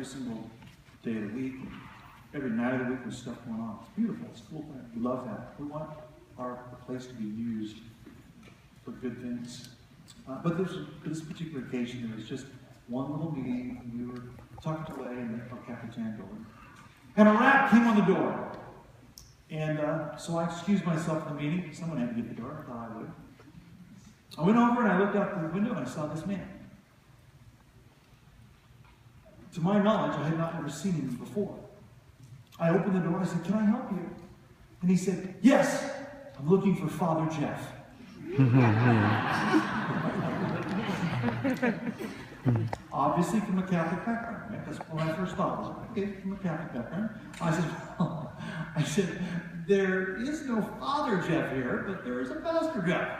every single day of the week, every night of the week with stuff going on. It's beautiful. It's cool. We love that. We want our place to be used for good things. But this particular occasion, there was just one little meeting, and we were tucked away in the El Capitan building. And a rap came on the door. And so I excused myself from the meeting. Someone had to get the door. I thought I would. I went over and I looked out the window and I saw this man. To my knowledge, I had not ever seen him before. I opened the door and I said, "Can I help you?" And he said, "Yes, I'm looking for Father Jeff." Obviously from a Catholic background, right? That's what I first thought. Was, okay, from a Catholic background. I said, "There is no Father Jeff here, but there is a Pastor Jeff.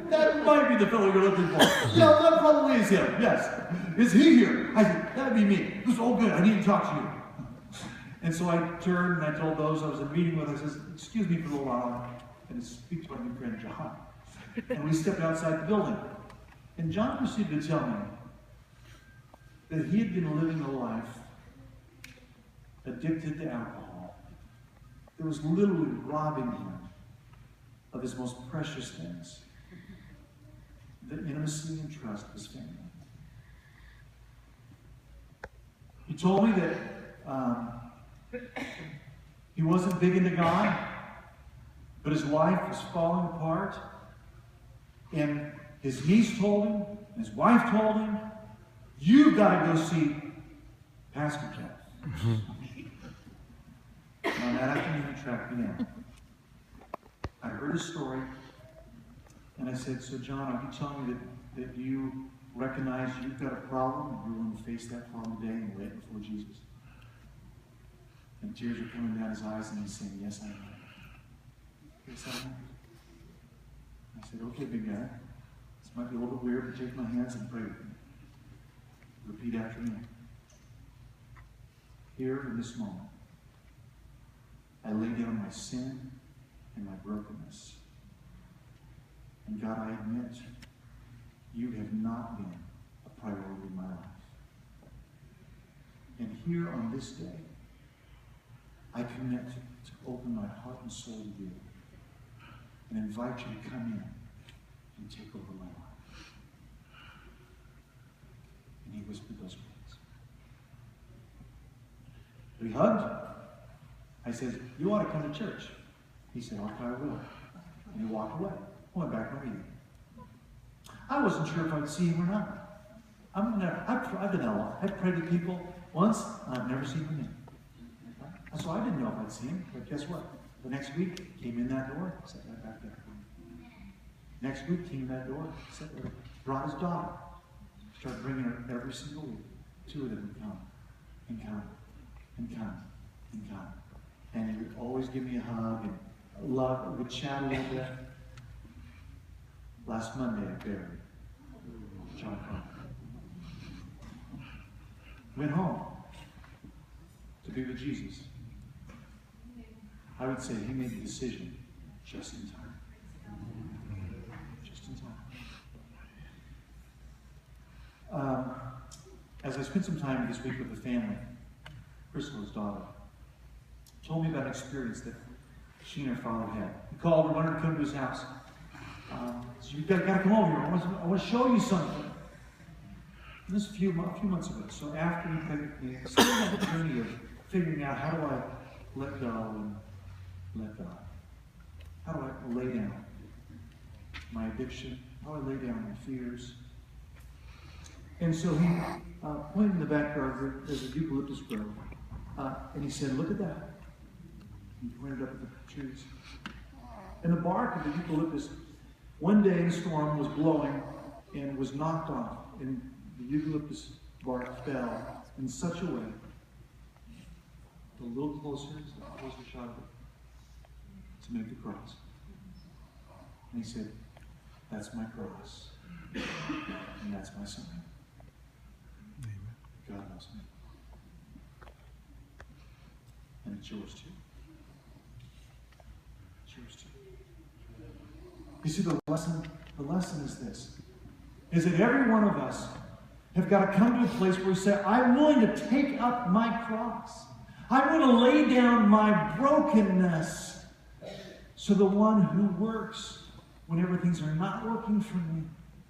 That might be the fellow you're looking for." "Yeah, that probably is him. Yes. Is he here?" I said, "That'd be me." He goes, "Oh, good. I need to talk to you." And so I turned and I told those I was in meeting with, I says, "Excuse me for a little while, and speak to my new friend John." And we stepped outside the building. And John proceeded to tell me that he had been living a life addicted to alcohol that was literally robbing him of his most precious things, the intimacy and trust of his family. He told me that he wasn't big into God, but his life was falling apart, and his niece told him, and his wife told him, "You've got to go see Pastor Jeff." And that afternoon he tracked me down. I heard his story, and I said, "So John, are you telling me that you recognize you've got a problem, and you're willing to face that problem today and lay it before Jesus?" And tears are coming down his eyes, and he's saying, "Yes, I am. Yes, I am." I said, "Okay, big guy. This might be a little bit weird, but take my hands and pray with me. Repeat after me. Here in this moment, I lay down my sin and my brokenness. And God, I admit, you have not been a priority in my life. And here on this day, I commit to open my heart and soul to you and invite you to come in and take over my life." And he whispered those words. We hugged. I said, "You ought to come to church." He said, "Okay, I will." And he walked away. I went back to my meeting. I wasn't sure if I'd see him or not. I've been out a lot. I've prayed to people once, and I've never seen him again. So I didn't know if I'd see him, but guess what? The next week, he came in that door, sat right back there. Next week, came in that door, sat there, brought his daughter, started bringing her every single week. Two of them would come, and come, and come, and come. And he would always give me a hug, and love, would chat a little bit. Last Monday, I buried John Carter. Went home to be with Jesus. I would say he made the decision just in time. Just in time. As I spent some time this week with the family, Crystal's daughter told me about an experience that she and her father had. He called her, wanted her to come to his house. So "You've got to come over here. I want to show you something." And this was a few months ago. So after he prayed with me, I started on the journey of figuring out how do I let go and let God. How do I lay down my addiction? How do I lay down my fears? And so he pointed in the backyard. There's a eucalyptus grove. And he said, "Look at that." He pointed up at the trees. And the bark of the eucalyptus, one day a storm was blowing and was knocked off. And the eucalyptus bark fell in such a way, a little closer shot of it, to make the cross. And he said, "That's my cross. And that's my sign." Amen. God loves me. And it's yours too. It's yours too. You see, the lesson is this, is that every one of us have got to come to a place where we say, I'm willing to take up my cross. I'm going to lay down my brokenness so the one who works whenever things are not working for me